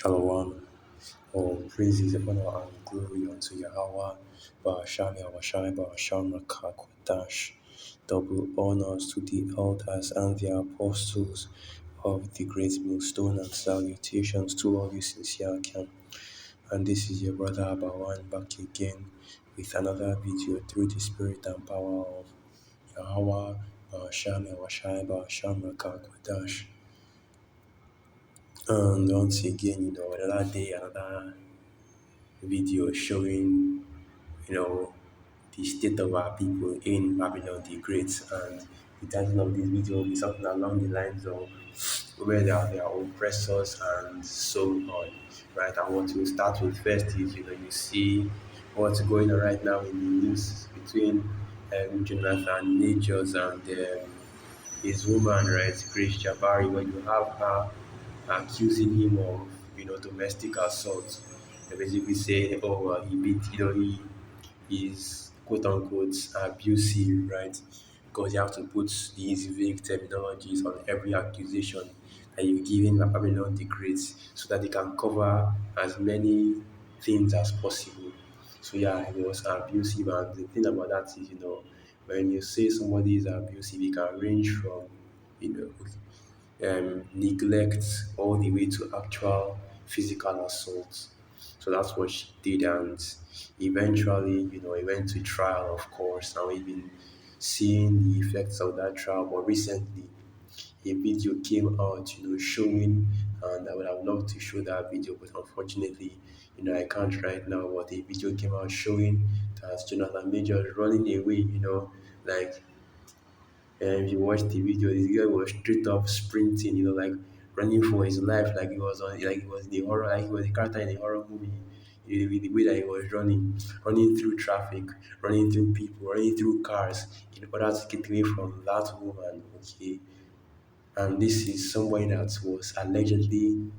Shalom. All praises, honor, and glory unto Yahweh. Ba'asham Yahweh Ba'asham Rakakwadash. Double honors to the elders and the apostles of the great millstone, and salutations to all you sincere camp. And this is your brother Abawan back again with another video through the spirit and power of Yahweh. Ba'asham Yahweh Ba'asham Rakakwadash. And once again, another day, another video showing, you know, the state of our people in Babylon the Great. And the title of this video will be something along the lines of where they are oppressors and so on, right? And what we'll start with first is, you see what's going on right now in the news between Jonathan Majors and his woman, right, Grace Jabari, when you have her accusing him of, domestic assault. They basically say, oh, he beat, he is quote unquote abusive, right? Because you have to put these vague terminologies on every accusation that you give him a Babylon the Great so that they can cover as many things as possible. So yeah, he was abusive, and the thing about that is, when you say somebody is abusive, it can range from, you neglect all the way to actual physical assault. So that's what she did, and eventually, it went to trial, of course, and we've been seeing the effects of that trial. But recently, a video came out, showing, and I would have loved to show that video, but unfortunately, I can't right now. But a video came out showing that Jonathan Major is running away, like if you watch the video, this guy was straight up sprinting, like running for his life, like he was in a horror, like he was a character in a horror movie. With the way that he was running through traffic, running through people, running through cars in order to get away from that woman. Okay, and this is somebody that was allegedly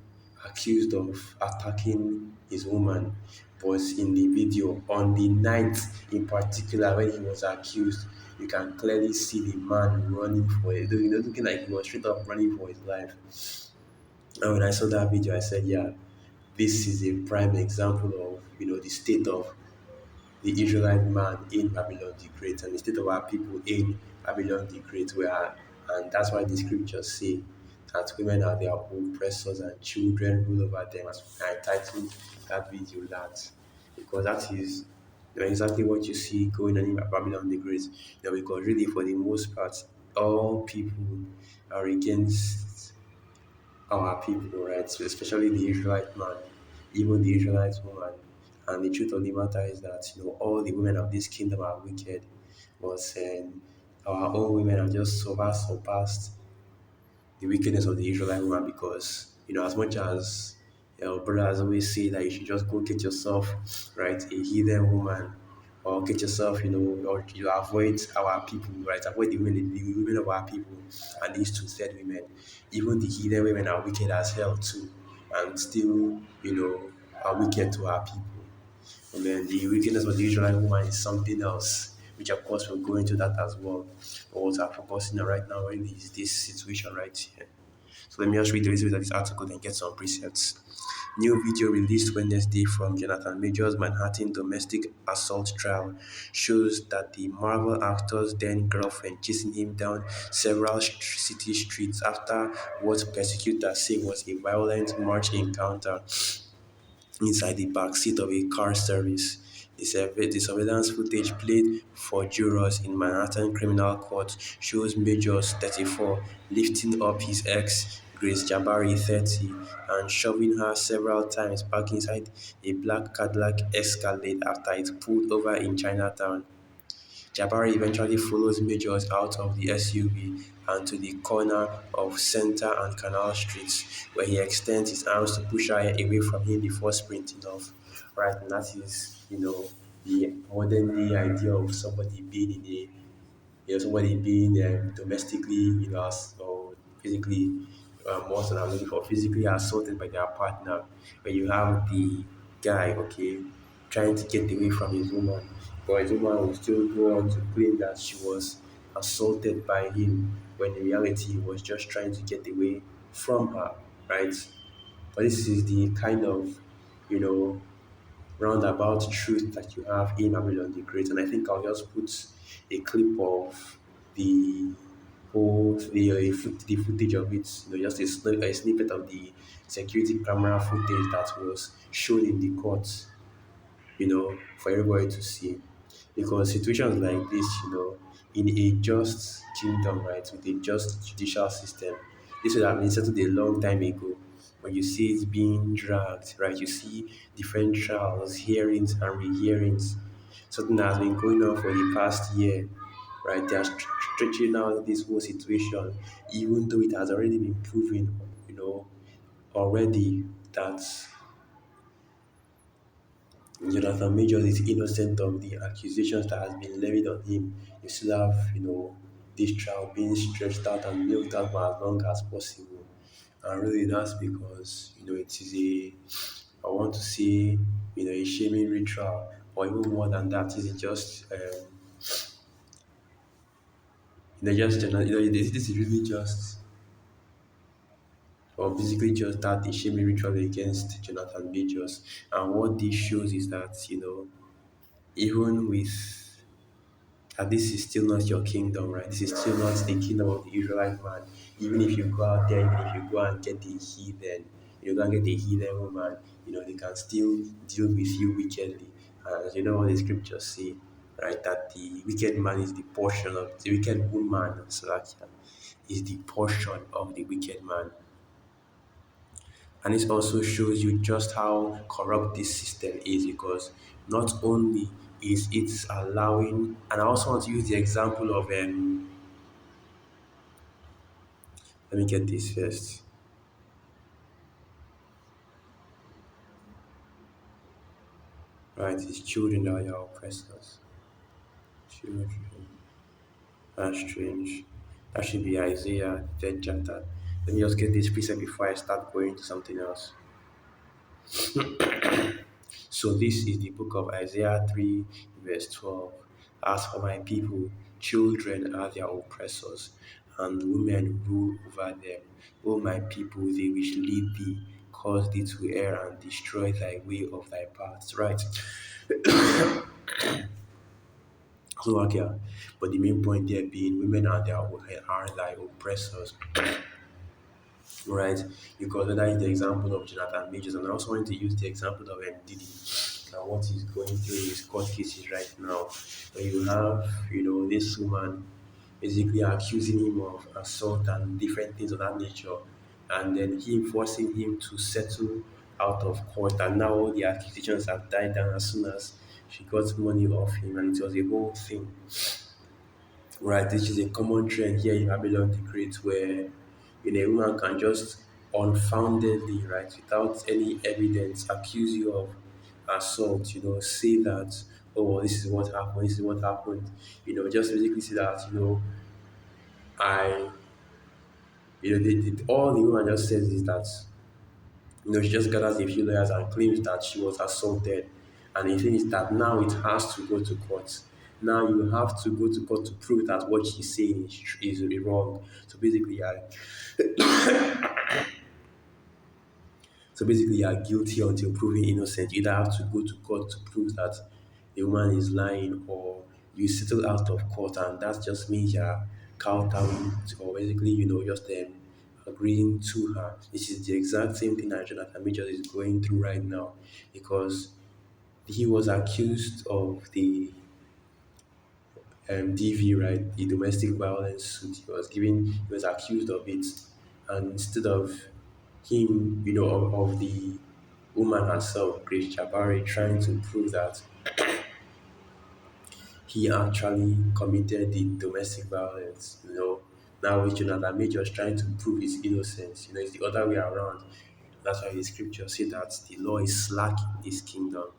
accused of attacking his woman. But in the video, on the night in particular when he was accused, you can clearly see the man running for it, looking like he was straight up running for his life. And when I saw that video, I said, yeah, this is a prime example of, the state of the Israelite man in Babylon the Great, and the state of our people in Babylon the Great, and that's why the scriptures say that women are their oppressors and children rule over them. As I titled that video that, because that is, exactly what you see going on in Babylon the Great. Because really, for the most part, all people are against our people, right? So especially the Israelite man, even the Israelite woman. And the truth of the matter is that, all the women of this kingdom are wicked, but our own women have just surpassed the wickedness of the Israelite woman, because, as much as brothers always say that you should just go get yourself, right, a heathen woman, or get yourself, or you avoid our people, right, avoid the women of our people, and these two third women. Even the heathen women are wicked as hell too, and still, are wicked to our people. And then the wickedness of the Israelite woman is something else, which of course we'll go into that as well. But what I'm focusing on right now really is this situation right here. So let me just read the rest of this article and get some precepts. New video released Wednesday from Jonathan Major's Manhattan domestic assault trial shows that the Marvel actor's then girlfriend chasing him down several city streets after what prosecutors say was a violent March encounter inside the backseat of a car service. The surveillance footage played for jurors in Manhattan Criminal Court shows Majors, 34, lifting up his ex, Grace Jabari, 30, and shoving her several times back inside a black Cadillac Escalade after it pulled over in Chinatown. Jabari eventually follows Majors out of the SUV and to the corner of Center and Canal Streets, where he extends his arms to push her away from him before sprinting off. Right, and that is, the modern day idea of somebody being in a somebody being domestically, or physically, more than I'm looking for, physically assaulted by their partner. When you have the guy, okay, trying to get away from his woman, but his woman will still go on to claim that she was assaulted by him, when in reality he was just trying to get away from her, right? But this is the kind of, you know, roundabout truth that you have in Babylon the Great. And I think I'll just put a clip of the the footage of it, just a snippet of the security camera footage that was shown in the court, for everybody to see. Because situations like this, in a just kingdom, right, with a just judicial system, this would have been settled a long time ago. When you see it being dragged, right, you see different trials, hearings, and re-hearings. Something that has been going on for the past year, right? They are stretching out this whole situation, even though it has already been proven, already that Jonathan Majors is innocent of the accusations that has been levied on him. You still have, this trial being stretched out and milked out for as long as possible. And really that's because, it is I want to say, a shaming ritual, or even more than that, is it just, this is really just, or basically just that a shaming ritual against Jonathan Majors. And what this shows is that, even with that, this is still not your kingdom, right? This is still not the kingdom of the Israelite man. Even if you go out there, even if you go and get a heathen, go and get a heathen woman, they can still deal with you wickedly. And you know what the scriptures say, right? That the wicked man is the portion of the wicked woman, Salakia, is the portion of the wicked man. And this also shows you just how corrupt this system is, because not only is it allowing, and I also want to use the example of, let me get this first, right? It's children that are your oppressors. Children. That's strange. That should be Isaiah 10 chapter. Let me just get this precept before I start going to something else. So this is the book of Isaiah 3, verse 12. As for my people, children are their oppressors, and women rule over them. O my people, they which lead thee, cause thee to err and destroy thy way of thy paths. Right. So okay. But the main point there being women are thy oppressors. Right? Because that is the example of Jonathan Majors, and I also want to use the example of Diddy and what he's going through in his court cases right now. Where you have, this woman basically accusing him of assault and different things of that nature, and then him forcing him to settle out of court, and now all the accusations have died down as soon as she got money off him, and it was a whole thing. Right, this is a common trend here in Babylon the Great, where a woman can just unfoundedly, right, without any evidence, accuse you of assault. Say that, oh, well, this is what happened, this is what happened. Just basically say that, I, all the woman just says is that, she just gathers a few lawyers and claims that she was assaulted. And the thing is that now it has to go to court. Now you have to go to court to prove that what she's saying is wrong. So basically, you are guilty until proven innocent. You either have to go to court to prove that the woman is lying, or you settle out of court, and that just means you're kowtowing, or basically, just agreeing to her. This is the exact same thing that Jonathan Major is going through right now, because he was accused of the DV, right, the domestic violence suit. He was accused of it, and instead of him, of the woman herself, Grace Jabari, trying to prove that he actually committed the domestic violence, now with Jonathan Major trying to prove his innocence. It's the other way around. That's why the scripture say that the law is slack in this kingdom,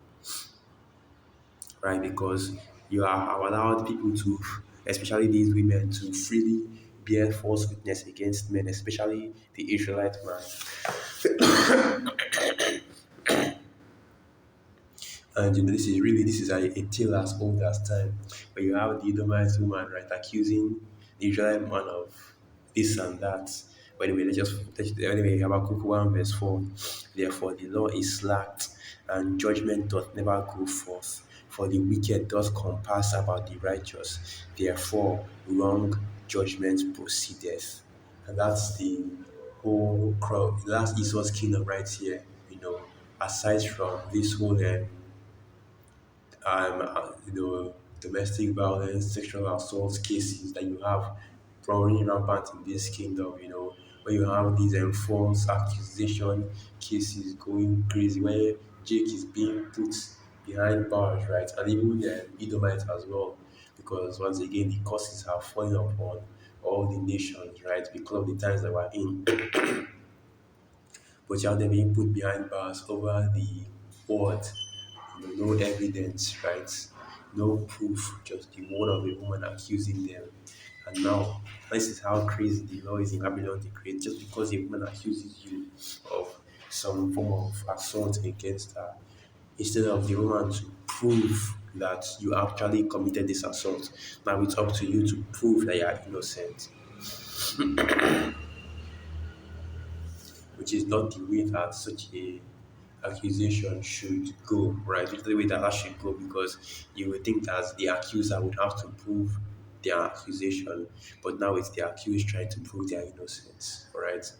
right? Because you are allowed people to, especially these women, to freely bear false witness against men, especially the Israelite man. And this is a tale as old as time. But you have the Edomite woman, right, accusing the Israelite man of this and that. But anyway, anyway, Habakkuk 1 verse 4. Therefore, the law is slacked, and judgment doth never go forth. For the wicked doth compass about the righteous. Therefore, wrong judgment proceedeth. And that's the whole crowd. That's Esau's kingdom right here. Aside from this whole domestic violence, sexual assault cases that you have running rampant in this kingdom, where you have these false accusation cases going crazy, where Jake is being put behind bars, right? And even Edomites as well, because once again, the curses have fallen upon all the nations, right? Because of the times that we're in. But you have them being put behind bars over the word, no evidence, right? No proof, just the word of a woman accusing them. And now, this is how crazy the law is in Babylon they create. Just because a woman accuses you of some form of assault against her, instead of the woman to prove that you actually committed this assault, now it's up to you to prove that you are innocent, which is not the way that such a accusation should go, right? It's the way that should go, because you would think that the accuser would have to prove their accusation, but now it's the accused trying to prove their innocence, right?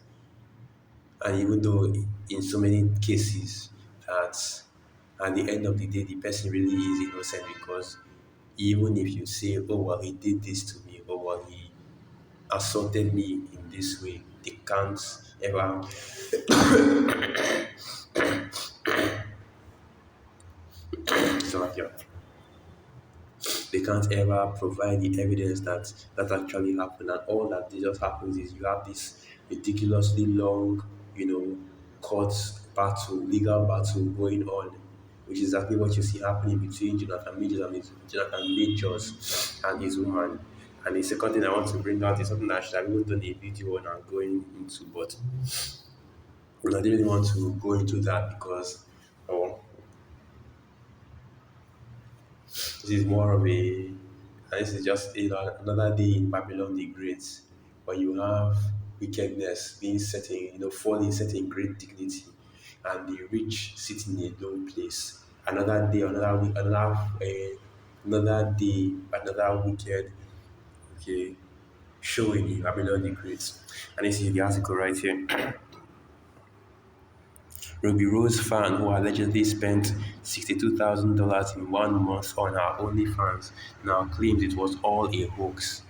And even though in so many cases that at the end of the day the person really is innocent, because even if you say, oh well, he did this to me, oh well, he assaulted me in this way, they can't ever so like, yeah, they can't ever provide the evidence that that actually happened. And all that just happens is you have this ridiculously long, court battle, legal battle going on, which is exactly what you see happening between Jonathan Majors and his woman. And the second thing I want to bring out is something that I should have even done a video on and going into, but I didn't want to go into that because oh, this is more of a, and this is just another day in Babylon the Great, where you have wickedness being set in, falling set in great dignity, and the rich sitting in a low place. Another day, another week, another day, another wicked, okay, showing in Babylon the Great. And this is the article right here. Ruby Rose fan who allegedly spent $62,000 in 1 month on her OnlyFans now claims it was all a hoax.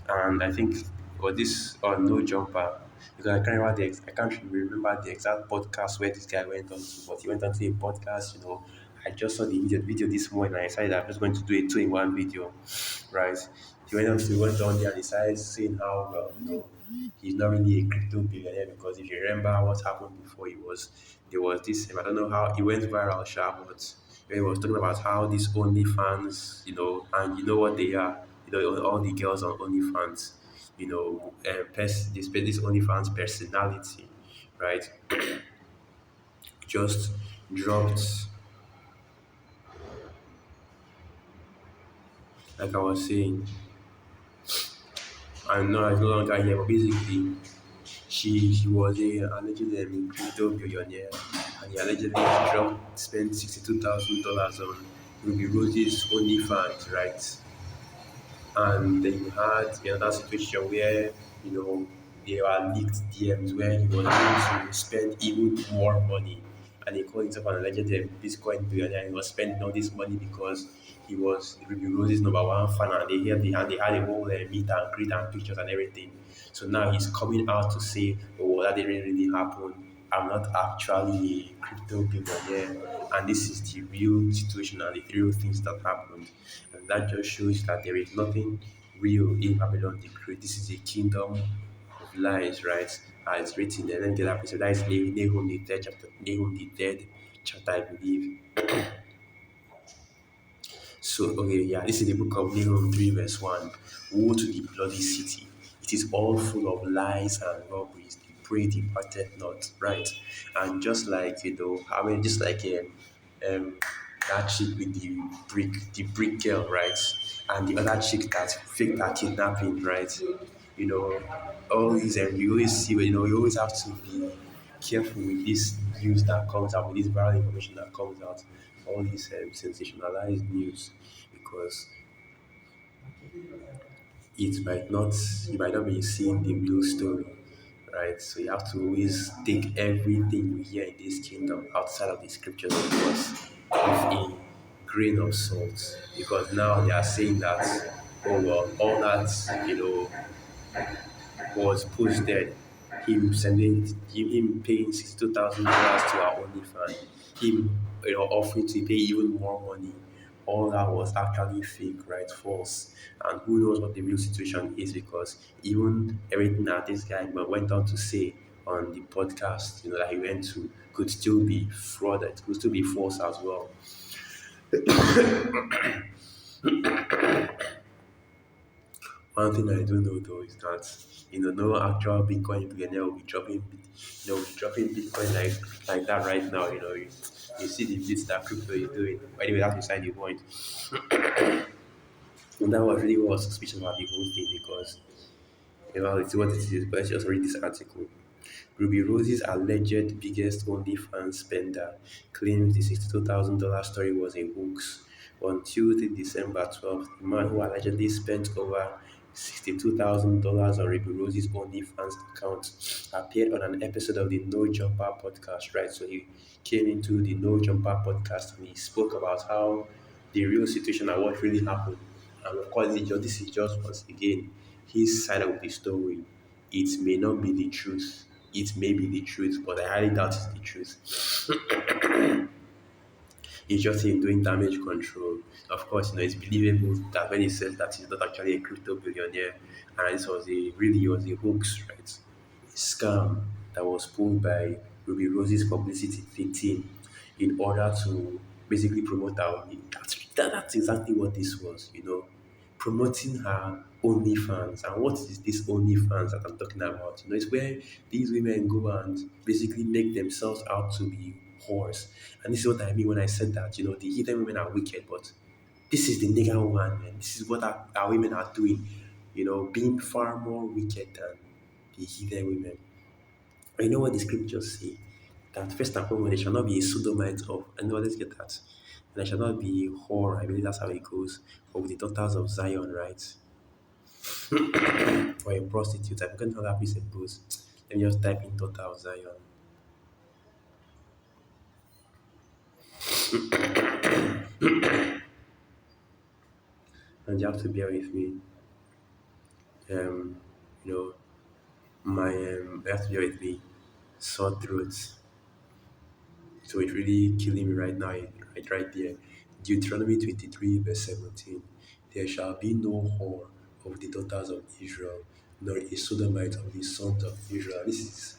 And I think for this on No Jumper, because I can't remember the exact podcast where this guy went on to, but he went on to a podcast, I just saw the video this morning and I decided I'm just going to do a two-in-one video, right? He went on there and decided saying how well, he's not really a crypto billionaire, because if you remember what happened before, there was this, I don't know how it went viral, sharp, but he was talking about how these OnlyFans, and you know what they are, all the girls on OnlyFans, they spend this OnlyFans personality, right? Just dropped, like I was saying, I'm not no longer here, but basically, he was allegedly a crypto billionaire, and he allegedly spent $62,000 on Ruby Rose's OnlyFans, right? And then you had another situation where, you know, there were leaked DMs where he was going to spend even more money. And he called himself an alleged Bitcoin billionaire. He was spending all this money because he was Ruby Rose's number one fan, and they had a whole meet and greet and pictures and everything. So now he's coming out to say, oh, well, that didn't really happen. I'm not actually a crypto billionaire, and this is the real situation and the real things that happened. And that just shows that there is nothing real in Babylon the Great. This is a kingdom of lies, right? As written there. Let me get that place. That is Nahum the third chapter, I believe. So, okay, yeah, this is the book of Nahum 3, verse 1. Woe to the bloody city! It is all full of lies and robberies. The prey departed not, right? And just like, just like that chick with the brick girl, right? And the other chick that faked her kidnapping, right? you know, all these, and you always see, you always have to be careful with this news that comes out, with this viral information that comes out, all these sensationalized news, because you might not be seeing the real story, right? So you have to always take everything you hear in this kingdom outside of the scriptures, of course, with a grain of salt, because now they are saying that, oh well, all that, was posted, him sending him paying $62,000 to our OnlyFans, him offering to pay even more money. All that was actually fake, right? False. And who knows what the real situation is, because even everything that this guy went on to say on the podcast, that he went to, could still be fraud, it could still be false as well. One thing I do know though is that no actual Bitcoin billionaire will be dropping Bitcoin like that right now. You see the bits that crypto is doing. Anyway, that's beside the point. And that was really what was suspicious about the whole thing, because it's what it is. But let's just read this article. Ruby Rose's alleged biggest OnlyFans spender claims the $62,000 story was a hoax. On Tuesday, December 12th, the man who allegedly spent over $62,000 on Ruby Rose's OnlyFans account appeared on an episode of the No Jumper podcast, right? So he came into the No Jumper podcast and he spoke about how the real situation and what really happened. And of course, this is just once again his side of the story. It may not be the truth. It may be the truth, but I highly doubt it's the truth. It's just him doing damage control. Of course, it's believable that when he says that he's not actually a crypto billionaire, and this was it was a hoax, right? A scam that was pulled by Ruby Rose's publicity team in order to basically promote our. That's exactly what this was, promoting her OnlyFans. And what is this OnlyFans that I'm talking about? It's where these women go and basically make themselves out to be whores. And this is what I mean when I said that, the heathen women are wicked, but this is the nigger one, man. This is what our women are doing, being far more wicked than the heathen women. And you know what the scriptures say? That first and foremost, they shall not be a sodomite of, and let's get that. And they shall not be a whore, I believe that's how it goes, of the daughters of Zion, right? Or a prostitute. I forgot how that person goes. Let me just type in daughter of Zion. And you have to bear with me. Um, you know, you have to bear with me. Sore throat. So it's really killing me right now, right there. Deuteronomy 23, verse 17. There shall be no whore of the daughters of Israel, nor a sodomite of the sons of Israel. This is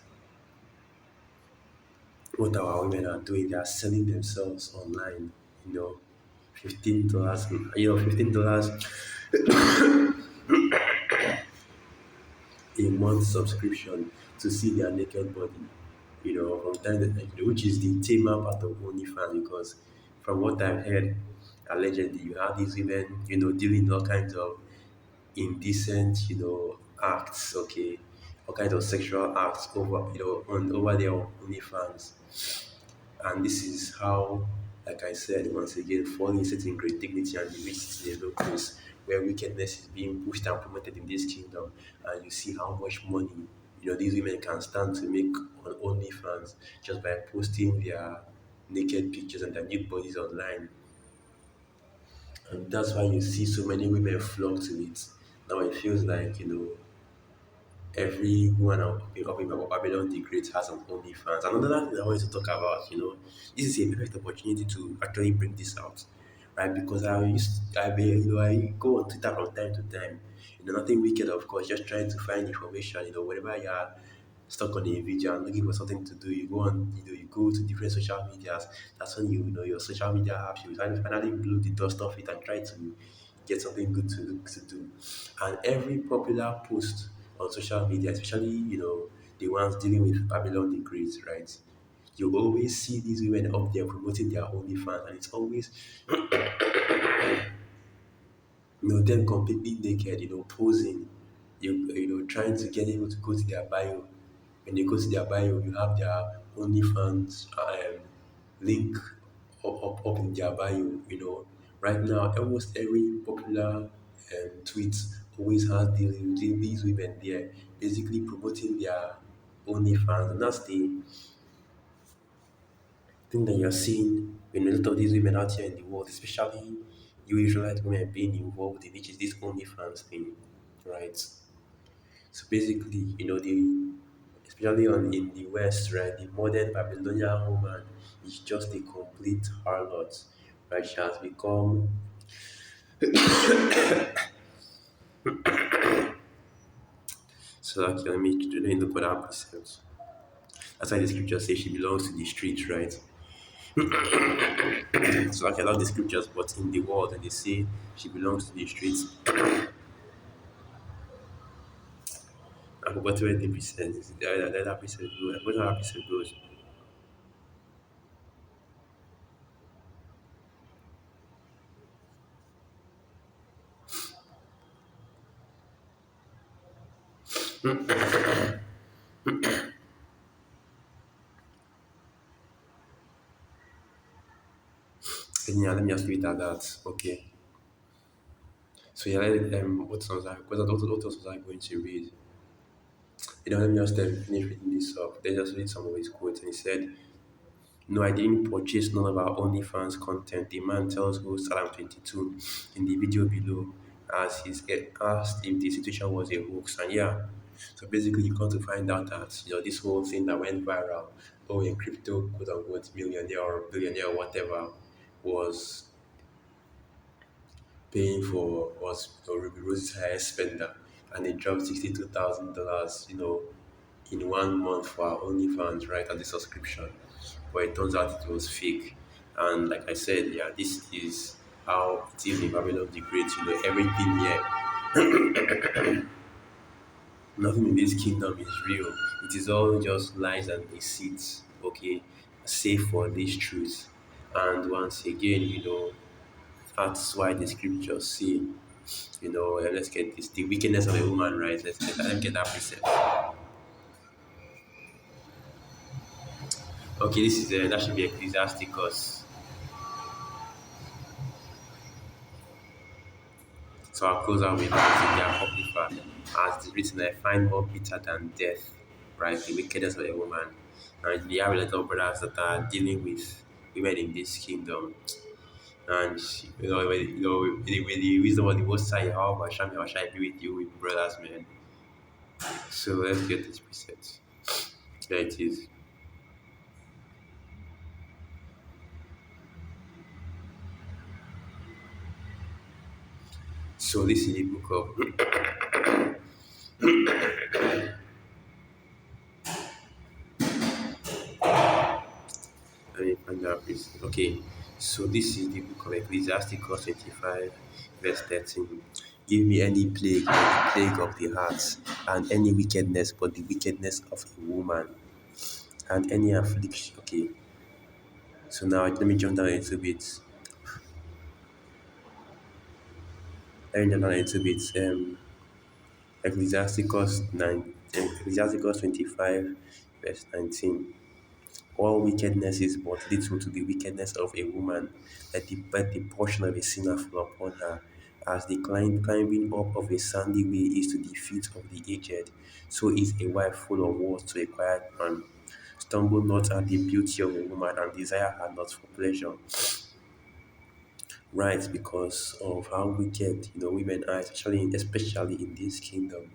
what our women are doing. They are selling themselves online, $15, $15 a month subscription to see their naked body, from time to time, which is the tamer part of OnlyFans, because from what I've heard, allegedly, you have these women, dealing all kinds of indecent, acts, okay, all kinds of sexual acts over their OnlyFans. And this is how, like I said, once again, falling sits in great dignity and the rich in a low place, where wickedness is being pushed and promoted in this kingdom. And you see how much money, these women can stand to make on OnlyFans just by posting their naked pictures and their nude bodies online. And that's why you see so many women flock to it. Now it feels like, every woman of Babylon the Great has an OnlyFans. And another thing I wanted to talk about, this is a perfect opportunity to actually bring this out, right? Because I go on Twitter from time to time, nothing wicked, of course, just trying to find information, whenever you are stuck on a video and looking for something to do, you go on, you go to different social medias. That's when your social media apps, you finally blow the dust off it and try to get something good to do. And every popular post on social media, especially the ones dealing with Babylon the Great, right? You always see these women up there promoting their OnlyFans, and it's always them completely naked, posing, trying to get people to go to their bio. When they go to their bio, you have their OnlyFans link up in their bio. Right now, almost every popular tweet always has these women there, basically promoting their OnlyFans, and that's the thing that you're seeing when a lot of these women out here in the world, especially you Israelite women being involved in, which is this OnlyFans thing, right? So basically, especially in the West, right, the modern Babylonian woman is just a complete harlot, right? She has become. So actually, let me look for that precept. That's why the scripture says she belongs to the streets, right? So like I love the scriptures, but in the world, and they say she belongs to the streets. I forgot where the precept is. The other precept goes. I forgot how that precept goes. And yeah, let me just leave it at that. Okay. So yeah, what else was I going to read? Let me just finish reading this up. Let's just read some of his quotes. And he said, "No, I didn't purchase none of our OnlyFans content." The man tells host Salam 22 in the video below as he's asked if the situation was a hoax. And yeah, so basically you come to find out that this whole thing that went viral, oh, a crypto quote unquote millionaire or billionaire or whatever, was paying for was Ruby Rose's highest spender, and they dropped $62,000, in 1 month for our OnlyFans, right, as a subscription. But it turns out it was fake. And like I said, yeah, this is how it is in Babylon the Great. Everything here, nothing in this kingdom is real. It is all just lies and deceit, okay, save for this truth. And once again, that's why the scriptures say, let's get this, the wickedness of a woman, right? Let me get that precept. Okay, that should be Ecclesiasticus. So I'll close out with that in the Apocrypha. As it is written, I find more bitter than death, right? The wickedness of a woman. And we have a lot of brothers that are dealing with women in this kingdom. And with the wisdom of the Most High, how shall I be with you, with brothers, man? So let's get this precept. There it is. So this is the book of let me find out this. Okay, so this is the book of Ecclesiasticus 25, verse 13. Give me any plague but the plague of the heart, and any wickedness but the wickedness of a woman, and any affliction. Okay, so now let me jump down a little bit. Let me jump down a little bit. Ecclesiasticus 25, verse 19. All wickedness is but little to the wickedness of a woman. Let the portion of a sinner fall upon her. As the climbing up of a sandy way is to the feet of the aged, so is a wife full of words to a quiet man. Stumble not at the beauty of a woman, and desire her not for pleasure. Right, because of how wicked women are, especially in this kingdom,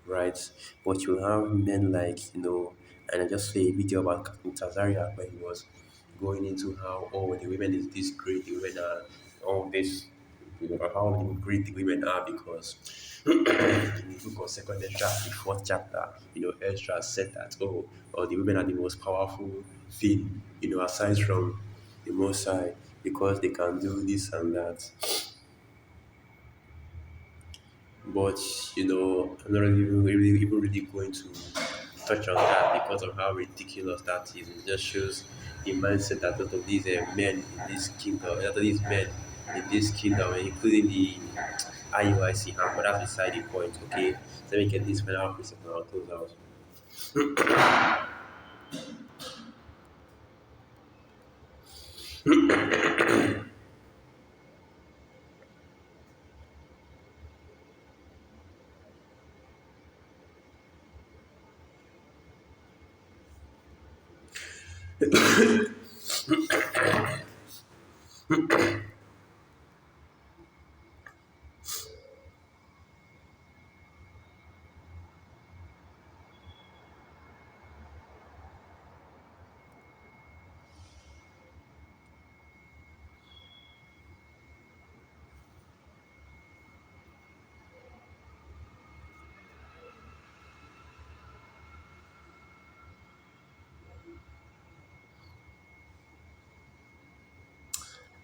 right? But you have men like, and I just saw a video about Captain Tazaria where he was going into how, oh, the women is this great, the women are all this, how great the women are because in the book of Second Ezra, the fourth chapter, Ezra said that, oh, the women are the most powerful thing, aside from the Most High, because they can do this and that. But I'm not even really going to touch on that because of how ridiculous that is. It just shows the mindset that a lot of these men in this kingdom, a lot of these men in this kingdom, including IUIC harm, but that's beside the point, okay? Let me get this final precept and I'll close out.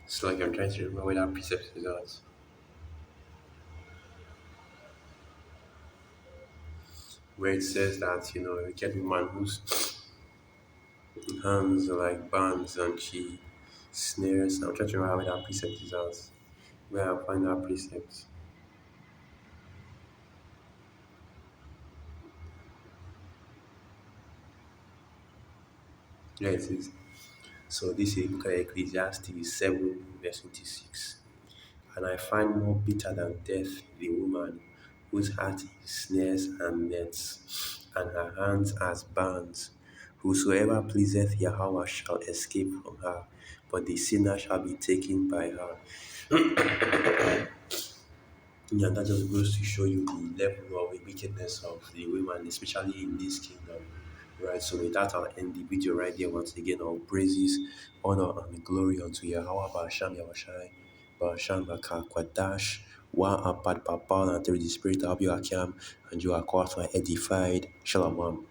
It's like I'm trying to remember where that precept is at. Where it says that, a wicked woman whose hands are like bands and she snares. I'm trying to remember where that precept is at. Where I find that precept. Yeah, it is. So this is book of Ecclesiastes 7, verse 26. And I find more bitter than death the woman whose heart is snares and nets, and her hands as bands. Whosoever pleaseth Yahweh shall escape from her, but the sinner shall be taken by her. Yeah, that just goes to show you the level of the wickedness of the women, especially in this kingdom. Right, so with that, I'll end the video right there. Once again, all praises, honor, and glory unto Yahweh, Basham Yahushai, Basham Bakakwadash, Wa Apad Papal, and through the Spirit of Yakim, and you are called to edified. Shalom.